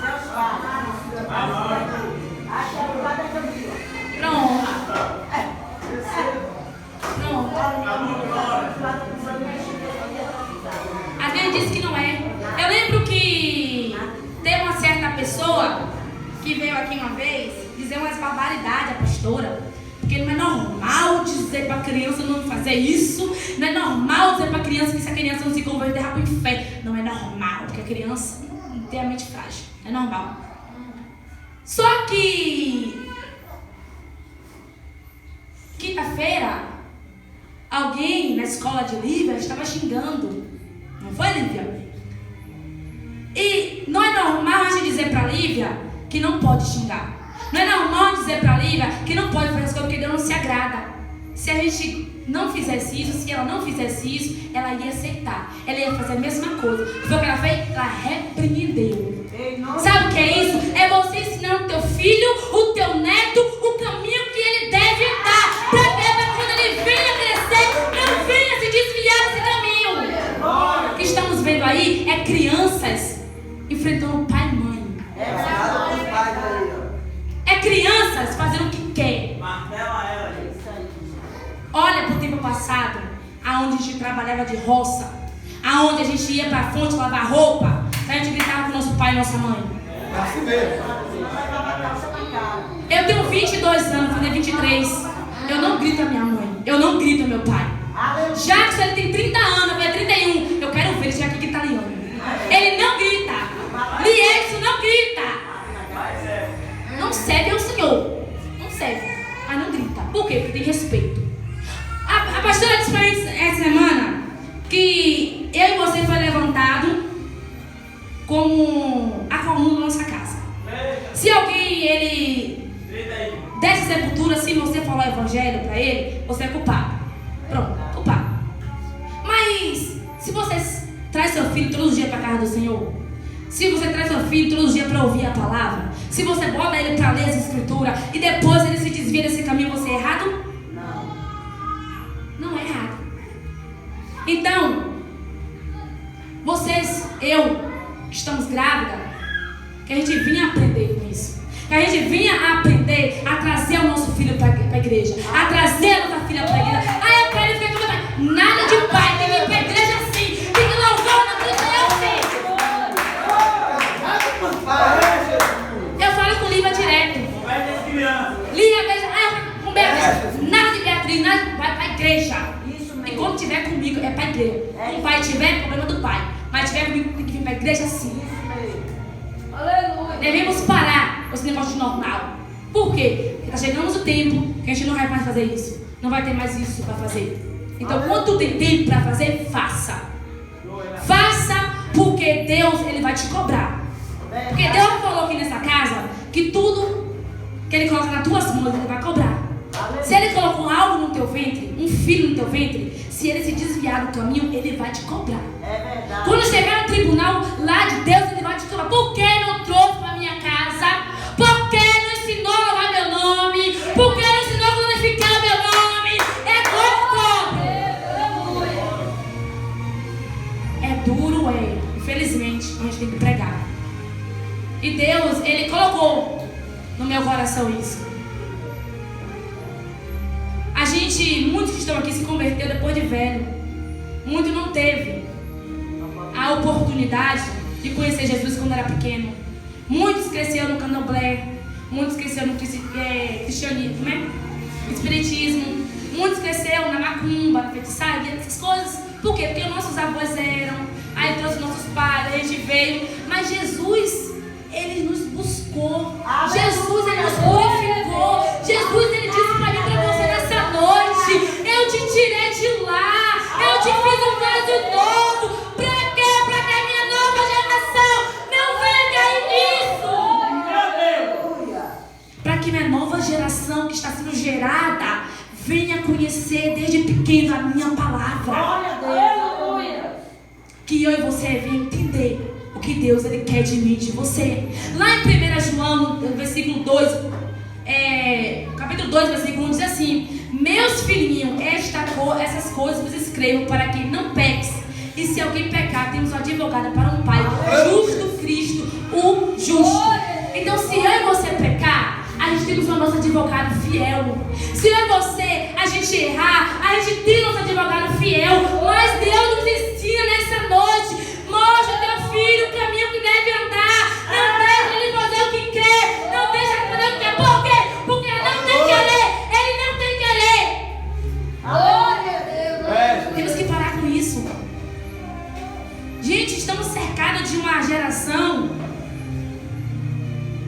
Pronto. A Bíblia diz que não é. Eu lembro que tem uma certa pessoa que veio aqui uma vez dizer umas barbaridades à pastora. Porque não é normal dizer para a criança não fazer isso. Não é normal dizer para a criança que se a criança não se converter, vai para o inferno. Não é normal, porque a criança tem a mente frágil. É normal. Só que quinta-feira, alguém na escola de Lívia estava xingando. Não foi, Lívia? E não é normal a gente dizer para Lívia que não pode xingar. Não é normal dizer para Lívia que não pode fazer as coisas porque Deus não se agrada. Se a gente não fizesse isso, se ela não fizesse isso, ela ia aceitar. Ela ia fazer a mesma coisa. Foi o que ela fez? Ela repreendeu. Sabe o que é isso? É você ensinando o teu filho, o teu neto, o caminho que ele deve andar. Para que quando ele venha crescer, não venha se desviar desse caminho. O que estamos vendo aí é crianças enfrentando pai e mãe. É crianças fazendo o que quer. Olha para o tempo passado, aonde a gente trabalhava de roça, aonde a gente ia para a fonte lavar roupa, a gente gritava com nosso pai e nossa mãe. Eu tenho 22 anos, vou fazer 23. Eu não grito a minha mãe, eu não grito a meu pai. Jackson, ele tem 30 anos, eu tenho 31. Eu quero ver ele já aqui italiano. Ele não grita. Liedson não grita. Não serve ao Senhor. Não serve, mas não grita. Por quê? Porque tem respeito. A pastora disse para mim essa semana que eu e você foi levantado como a coluna da nossa casa. Se alguém ele dessa sepultura, se você falar o evangelho para ele, você é culpado. Pronto, culpado. Mas se você traz seu filho todos os dias para a casa do Senhor, se você traz seu filho todos os dias para ouvir a palavra, se você bota ele para ler as escrituras e depois ele se desvia desse caminho, você é errado? Não é errado. Então, vocês, eu, que estamos grávidas, que a gente vinha aprender com isso. Que a gente vinha aprender a trazer o nosso filho para a igreja. A trazer a nossa filha para a igreja. Ah, eu quero ficar com meu pai. Nada de pai, tem que ir para a igreja assim. Tem que louvar o nome de Deus, sim. Eu falo com Lívia direto. Lívia, nada de Beatriz, nada, vai para a igreja. E quando estiver comigo, é para a igreja. Se o pai tiver, é problema do pai. Mas tiver comigo, tem que vir para a igreja sim. Aleluia. Devemos parar com esse negócio de normal. Por quê? Porque está chegando o tempo que a gente não vai mais fazer isso. Não vai ter mais isso para fazer. Então, quando tu tem tempo para fazer, faça. Faça, porque Deus, ele vai te cobrar. Porque Deus falou aqui nessa casa que tudo que ele coloca nas tuas mãos, ele vai cobrar. Se ele colocou algo no teu ventre, um filho no teu ventre, se ele se desviar do caminho, ele vai te cobrar. Quando chegar no tribunal lá de Deus, ele vai te cobrar. Por que não trouxe para minha casa? Por que não ensinou a louvar meu nome? Por que não ensinou a glorificar meu nome? É duro, infelizmente, a gente tem que pregar. E Deus, ele colocou no meu coração isso. A gente, muitos que estão aqui se converteu depois de velho. Muitos não teve a oportunidade de conhecer Jesus quando era pequeno. Muitos cresceram no candomblé. Muitos cresceram no cristianismo, né? Espiritismo. Muitos cresceram na macumba, na feitiçaria, essas coisas. Por quê? Porque nossos avós eram. Aí trouxe nossos pais, a gente veio. Mas Jesus, ele nos buscou. Jesus, ele nos purificou. Jesus, ele disse para mim, para você nessa noite: eu te tirei de lá, eu te fiz um vaso novo. Para quê? Para que a minha nova geração não venha cair nisso. Para que minha nova geração que está sendo gerada venha conhecer desde pequeno a minha palavra. Que eu e você venham entender que Deus ele quer de mim, de você. Lá em 1 João, versículo 2, capítulo 2, versículo 1, diz assim: meus filhinhos, essas coisas vos escrevo para que não peques. E se alguém pecar, temos um advogado para um Pai, justo, Cristo, o justo. Então, se eu e você pecar, a gente temos o nosso advogado fiel. Se eu e você, a gente errar, a gente tem nosso advogado fiel. Mas Deus nos ensina nessa noite: mostra teu filho o caminho que deve andar. Não deixa ele fazer o que quer. Não deixa ele fazer o que quer. Por quê? Porque ele não tem querer. Ele não tem querer. Glória a Deus. Temos que parar com isso. Gente, estamos cercados de uma geração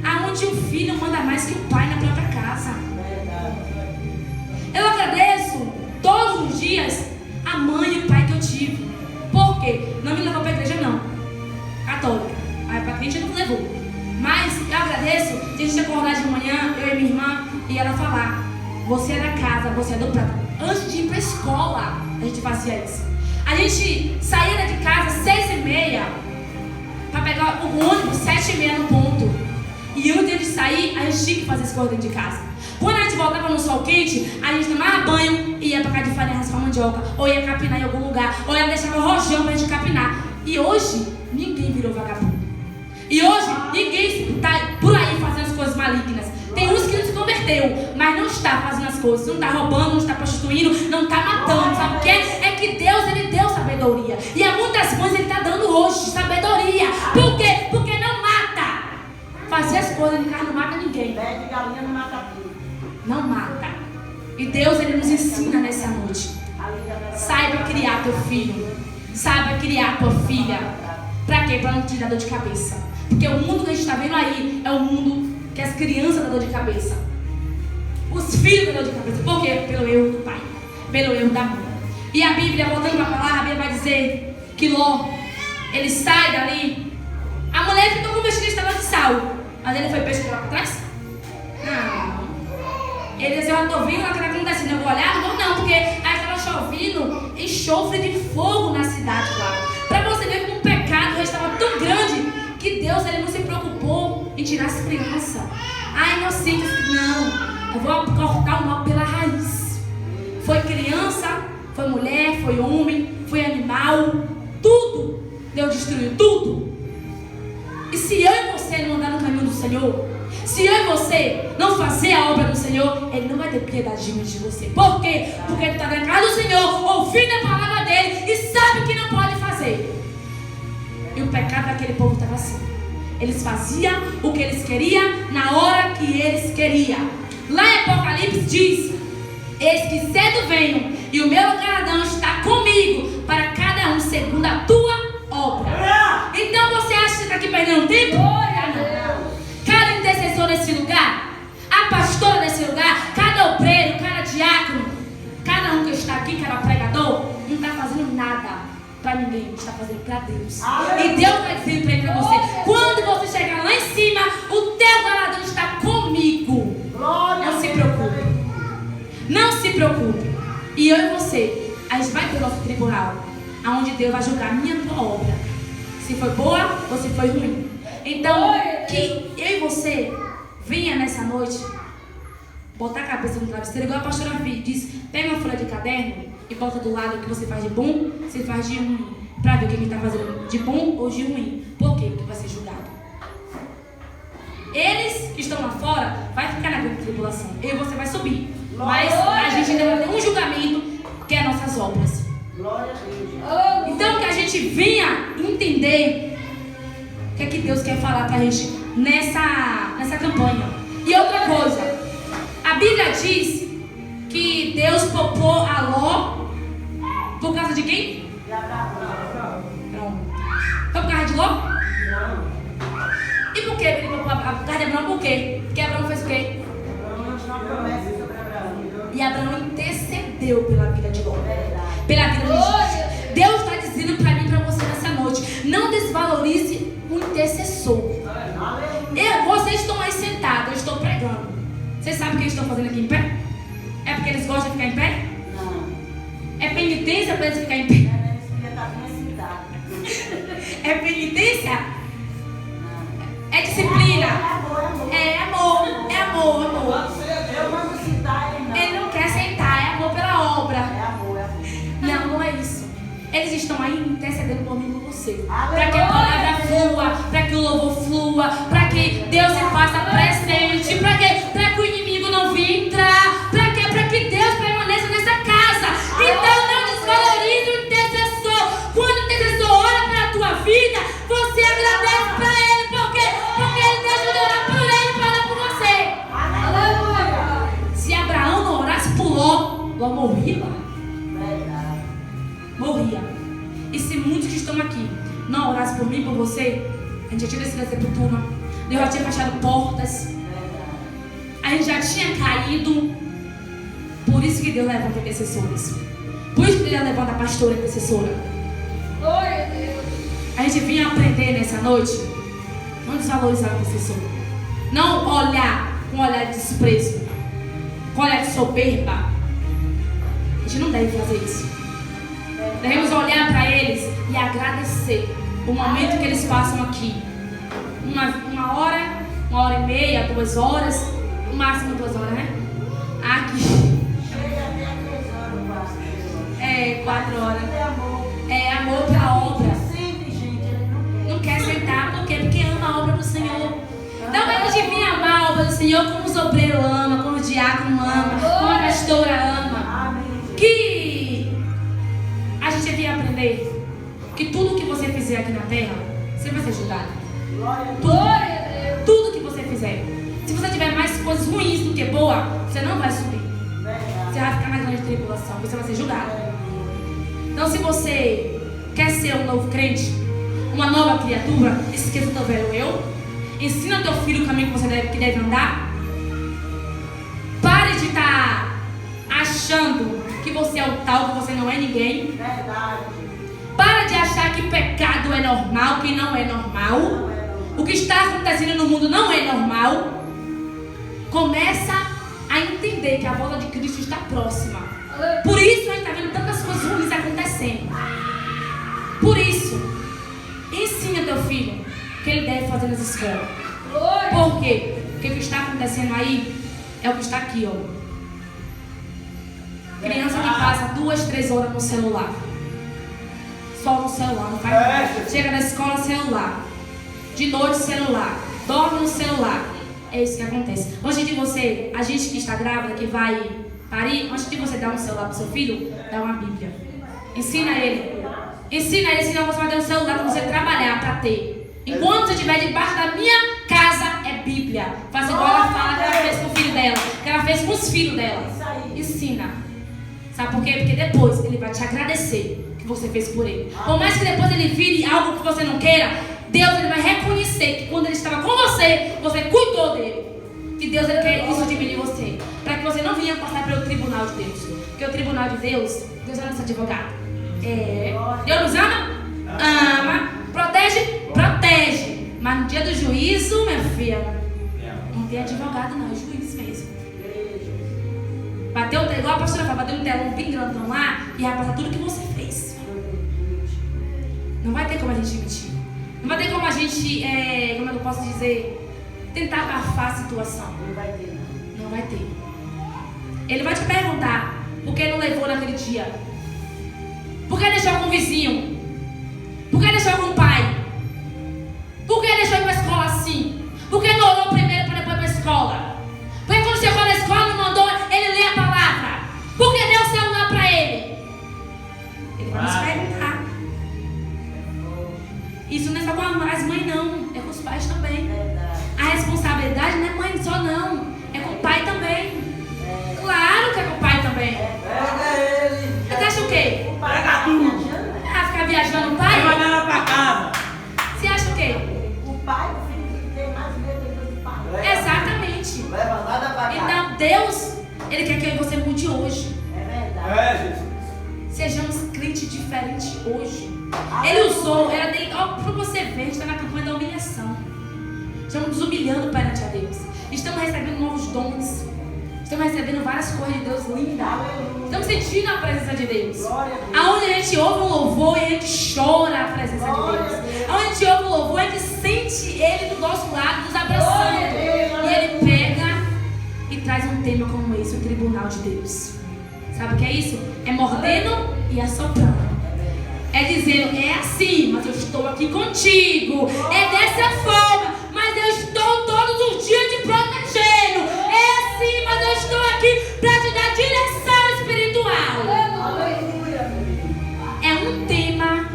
aonde o filho manda mais que o pai na própria casa. Eu agradeço todos os dias a mãe e o pai que eu tive. Por quê? Não me levou para a igreja, não. Católica. Aí para crente não me levou. Mas eu agradeço de a gente acordar de manhã, eu e minha irmã, e ela falar: você é da casa, você é do prato. Antes de ir para a escola, a gente fazia isso. A gente saía de casa 6h30 para pegar o ônibus 7h30 no ponto. E antes de sair, a gente tinha que fazer as coisas dentro de casa. Quando a gente voltava no sol quente, a gente tomava banho e ia pra casa de farinha raspar mandioca, ou ia capinar em algum lugar, ou ia deixar o rojão pra gente capinar. E hoje, ninguém virou vagabundo. E hoje, ninguém tá por aí fazendo as coisas malignas. Tem uns que não se converteu, mas não está fazendo as coisas. Não está roubando, não está prostituindo, não está matando. Sabe o que? É que Deus, ele deu sabedoria. E a muitas coisas ele está dando hoje sabedoria. Por quê? Porque não mata. Fazer as coisas de carne não mata ninguém. Pé de galinha não mata tudo. Não mata. E Deus, ele nos ensina nessa noite: saiba criar teu filho. Saiba criar tua filha. Pra quê? Pra não te dar dor de cabeça. Porque o mundo que a gente está vendo aí é o mundo que as crianças dão dor de cabeça. Os filhos dão dor de cabeça. Por quê? Pelo erro do pai. Pelo erro da mãe. E a Bíblia, voltando para a palavra, a Bíblia vai dizer que Ló, ele sai dali. A mulher ficou com o vestido de estava de sal. Mas ele foi peixe lá para trás? Não. Ele disse: eu estou vindo, o que está acontecendo? Eu vou olhar? Não, porque aí estava chovendo enxofre de fogo na cidade lá. Para você ver como o pecado já estava tão grande que Deus, ele não se preocupou em tirar as crianças. Ah, inocente, não. Eu vou cortar o mal pela raiz. Foi criança, foi mulher, foi homem, foi animal. Tudo Deus destruiu, tudo. E se eu e você não andar no caminho do Senhor, se eu e você não fazer a obra do Senhor, Ele não vai ter piedade de você. Por quê? Porque Ele está na casa do Senhor, ouvindo a palavra dEle e sabe que não pode fazer. E o pecado daquele povo estava assim. Eles faziam o que eles queriam, na hora que eles queriam. Lá em Apocalipse diz: eis que cedo venho, e o meu galardão está comigo, para cada um segundo a tua obra. Então você acha que você está aqui perdendo tempo? Cada intercessor nesse lugar, a pastora nesse lugar, cada obreiro, cada diácono, cada um que está aqui, cada pregador, não está fazendo nada para ninguém, está fazendo para Deus. E Deus vai dizer para ele, para você: quando você chegar lá em cima, o teu galardão está comigo. Não se preocupe. Não se preocupe. E eu e você, a gente vai ter o nosso tribunal, onde Deus vai julgar a minha tua obra, se foi boa ou se foi ruim. Então, que eu e você venha nessa noite botar a cabeça no travesseiro, igual a pastora diz: pega uma folha de caderno e bota do lado o que você faz de bom, você faz de ruim, para ver o que ele está fazendo de bom ou de ruim. Por quê? Porque vai ser julgado. Eles que estão lá fora vai ficar na grande tribulação. Eu e você vai subir. Mas a gente ainda vai ter um julgamento, que é nossas obras. Então que a gente venha entender o que é que Deus quer falar pra gente nessa campanha. E outra coisa, a Bíblia diz que Deus poupou a Ló por causa de quem? De Abraão. Não. Foi por causa de Ló? Não. E por que ele poupou a causa de Abraão? Por quê? Porque Abraão fez o quê? Abraão tinha uma promessa sobre Abraão. E Abraão intercedeu pela vida de Ló, pela vida de Jesus. Deus está dizendo para mim e para você nessa noite: não desvalorize o intercessor. Vocês estão aí sentados, eu estou pregando. Vocês sabem o que eles estão fazendo aqui em pé? É porque eles gostam de ficar em pé? Não. É penitência para eles ficarem em pé? Ela ia estar bem sentada. É penitência? Eles estão aí intercedendo por mim e por você. Para que a palavra flua, para que o louvor flua, para que Deus se faça presente, para que o inimigo não venha entrar, para que Deus permaneça nessa casa. Então não desvalorize o intercessor. Quando o intercessor ora pela tua vida, você agradece para ele, porque ele te ajuda a orar por ele, para orar por você. Aleluia. Se Abraão não orasse por Ló morria. Morria. E se muitos que estão aqui não orassem por mim e por você, a gente já tinha descido a sepultura, Deus já tinha fechado portas, a gente já tinha caído. Por isso que Deus levanta intercessores. Por isso que Deus levanta a pastora intercessora. Glória a Deus. A gente vinha aprender nessa noite, não desvalorizar o intercessor, não olhar com olhar de desprezo, com olhar de soberba. A gente não deve fazer isso. Devemos olhar para eles e agradecer o momento que eles passam aqui. Uma hora e meia, 2 horas, no máximo 2 horas, né? Aqui. Chega até 3 horas, pastor. 4 horas. É amor. É amor pela obra. Sempre, gente, ele Não quer sentar, por quê? Porque ama a obra do Senhor. Então a gente devia amar a obra do Senhor como os obreiros amam, como o diácono ama, como a pastora ama. Amém. Que a gente devia aprender que tudo que você fizer aqui na terra, você vai ser julgado. Glória a Deus. Glória a Deus. Tudo que você fizer. Se você tiver mais coisas ruins do que boa, você não vai subir. Você vai ficar na grande tribulação, você vai ser julgado. Então, se você quer ser um novo crente, uma nova criatura, esqueça do velho eu. Ensina teu filho o caminho que deve andar. Pare de estar achando que você é o tal, que você não é ninguém. Verdade. Para de achar que pecado é normal, que não é normal. O que está acontecendo no mundo não é normal. Começa a entender que a volta de Cristo está próxima. Por isso a gente está vendo tantas coisas ruins acontecendo. Por isso, ensina teu filho o que ele deve fazer nas escolas. Glória. Por quê? Porque o que está acontecendo aí é o que está aqui, ó. Criança que passa 2, 3 horas no celular. Só no celular, não faz. Chega na escola, celular. De noite, celular. Dorme no celular. É isso que acontece. Antes de você, a gente que está grávida, que vai parir, antes de você dar um celular pro seu filho, dá uma Bíblia. Ensina ele. Ensina ele, senão você vai ter um celular para você trabalhar, para ter. Enquanto você estiver debaixo da minha casa, é Bíblia. Faz igual ela fala que ela fez com o filho dela, que ela fez com os filhos dela. Ensina. Sabe por quê? Porque depois ele vai te agradecer que você fez por ele. Por mais que depois ele vire algo que você não queira, Deus ele vai reconhecer que quando ele estava com você, você cuidou dele. Que Deus ele quer isso de mim de você. Para que você não venha passar pelo tribunal de Deus. Porque o tribunal de Deus é nosso advogado. Deus nos ama? Ama. Protege? Protege. Mas no dia do juízo, minha filha, não tem advogado não, é juiz mesmo. Bateu, igual a pastora fala, bateu um telão bem grandão lá e vai passar tudo que você fez. Não vai ter como a gente mentir. Não vai ter como a gente, como eu posso dizer, tentar abafar a situação. Não vai ter. Ele vai te perguntar por que não levou naquele dia. Por que deixou com o vizinho? Por que deixou com o pai? Por que deixou ir para a escola assim? Por que não orou primeiro para depois ir para a escola? Por que quando chegou na escola não mandou ele ler a palavra? Por que deu o celular para ele? Ele vai nos perguntar. Isso não é só com as mães não, é com os pais também. A responsabilidade não é mãe só não, é com o pai também. Claro que é com o pai também. Você acha o quê? Pega tudo. Ficar viajando o pai? Vai mandar pra casa. Você acha o quê? O pai, o filho tem mais medo do pai. Exatamente. Leva nada pra casa. Então Deus, Ele quer que eu e você mude hoje. É verdade. Sejamos crentes diferentes hoje. Ele usou, para você ver, a gente está na campanha da humilhação. Estamos nos humilhando perante a Deus. Estamos recebendo novos dons. Estamos recebendo várias coisas de Deus lindas. Estamos sentindo a presença de Deus. Aonde a gente ouve um louvor e a gente chora a presença de Deus. Aonde a gente ouve um louvor, a gente sente Ele do nosso lado, nos abraçando. E Ele pega e traz um tema como esse, o tribunal de Deus. Sabe o que é isso? É mordendo e assoprando. É dizendo, é assim, mas eu estou aqui contigo. É dessa forma, mas eu estou todos os dias te protegendo. É assim, mas eu estou aqui para te dar direção espiritual. Aleluia. É um tema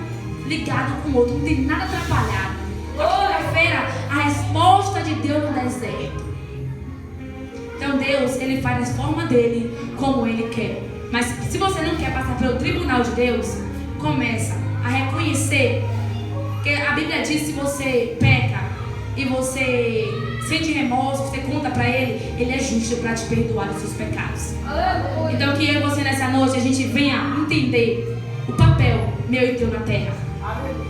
ligado com o outro, não tem nada atrapalhado. Quinta-feira, a resposta de Deus no deserto. Então Deus, Ele faz a forma dele, como Ele quer. Mas se você não quer passar pelo tribunal de Deus, começa a reconhecer que a Bíblia diz: se você peca e você sente remorso, você conta para Ele, Ele é justo para te perdoar os seus pecados. Então que eu e você nessa noite a gente venha entender o papel meu e teu na terra,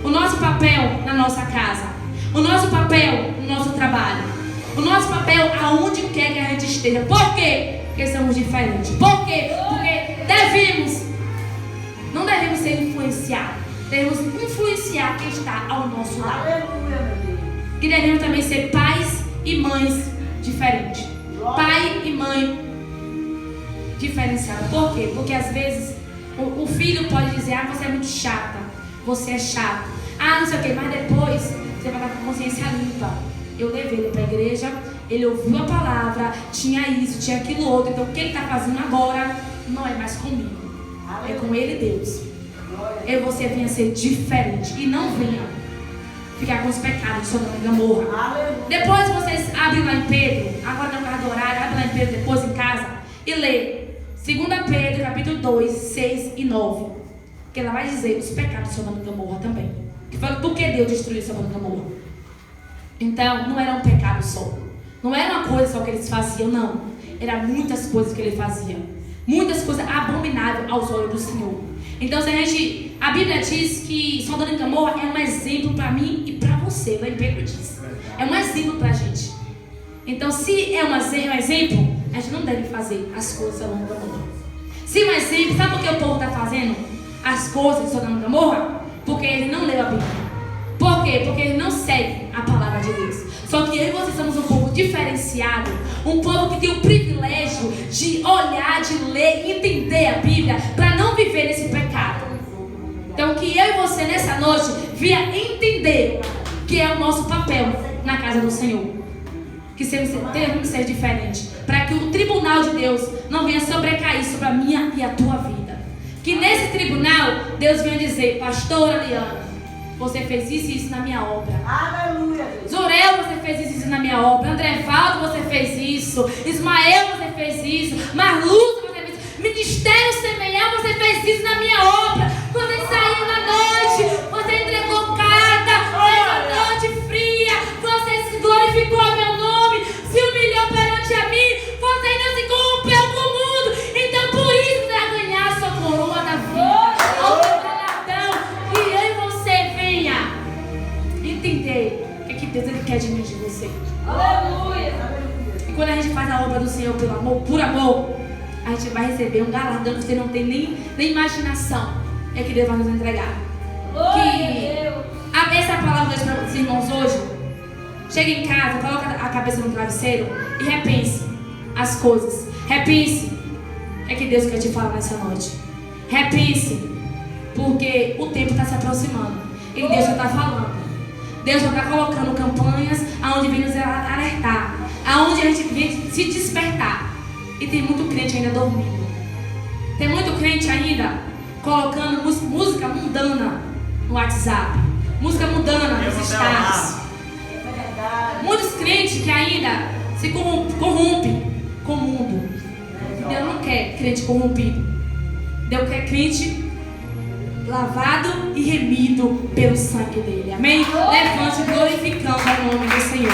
o nosso papel na nossa casa, o nosso papel no nosso trabalho, o nosso papel aonde quer que a gente esteja. Por quê? Porque somos diferentes. Por quê? Porque não devemos ser influenciados. Devemos influenciar quem está ao nosso lado. Aleluia, meu Deus. Que devemos também ser pais e mães diferentes. Pai e mãe diferenciados. Por quê? Porque às vezes o filho pode dizer: ah, você é muito chata, você é chato, ah, não sei o quê, mas depois você vai estar com a consciência limpa. Eu levei ele para a igreja, ele ouviu a palavra, tinha isso, tinha aquilo outro. Então o que ele está fazendo agora não é mais comigo, é com ele, Deus. Eu e você venha ser diferente e não venha ficar com os pecados de Sodoma e Gomorra. Depois vocês abrem lá em Pedro, agora não vai do horário, abre lá em Pedro depois em casa e lê 2 Pedro capítulo 2, 6 e 9, que ela vai dizer os pecados de Sodoma e Gomorra também, que foi porque Deus destruiu Sodoma e Gomorra. Então não era um pecado só, não era uma coisa só que eles faziam, não, eram muitas coisas que ele fazia, muitas coisas abomináveis aos olhos do Senhor. Então a Bíblia diz que Sodoma e Gomorra é um exemplo para mim e para você, lá em Pedro diz, é um exemplo para a gente. Então se é um exemplo, a gente não deve fazer as coisas de Sodoma e Gomorra. Se é um exemplo, sabe por que o povo está fazendo as coisas de Sodoma e Gomorra? Porque ele não leu a Bíblia. Por quê? Porque ele não segue a palavra de Deus. Só que eu e você somos um povo diferenciado, um povo que tem o privilégio de olhar, de ler e entender a Bíblia para não viver nesse pecado. Então que eu e você nessa noite venha entender que é o nosso papel na casa do Senhor, que temos que ser diferentes, para que o tribunal de Deus não venha sobrecair sobre a minha e a tua vida. Que nesse tribunal Deus venha dizer: pastora Liana, você fez isso e isso na minha obra. Aleluia. Zorel, você fez isso e isso na minha obra. André Valdo, você fez isso. Ismael, você fez isso. Marluz, você fez isso. Ministério Semear, você fez isso na minha obra. Você saiu na noite, você entregou carta, fez a noite fria, você se glorificou ao meu nome, se humilhou perante a mim, você não se corrompeu com o mundo. Então por isso você vai ganhar a sua coroa da vida, ao seu galardão. Que eu e você venha entender o que Deus Ele quer de mim e de você. Aleluia. E quando a gente faz a obra do Senhor pelo amor, por amor, a gente vai receber um galardão que você não tem nem imaginação. É que Deus vai nos entregar. Que essa palavra para os irmãos hoje. Chegue em casa, coloque a cabeça no travesseiro e repense as coisas. Repense o que Deus quer te falar nessa noite. Repense, porque o tempo está se aproximando e Deus já está falando. Deus já está colocando campanhas aonde vem nos alertar, aonde a gente vem se despertar. E tem muito crente ainda dormindo. Tem muito crente ainda colocando música mundana no WhatsApp, música mundana nos status. Muitos crentes que ainda se corrompem com o mundo. Deus não quer crente corrompido. Deus quer crente lavado e remido pelo sangue dele. Amém? Levante glorificando o nome do Senhor.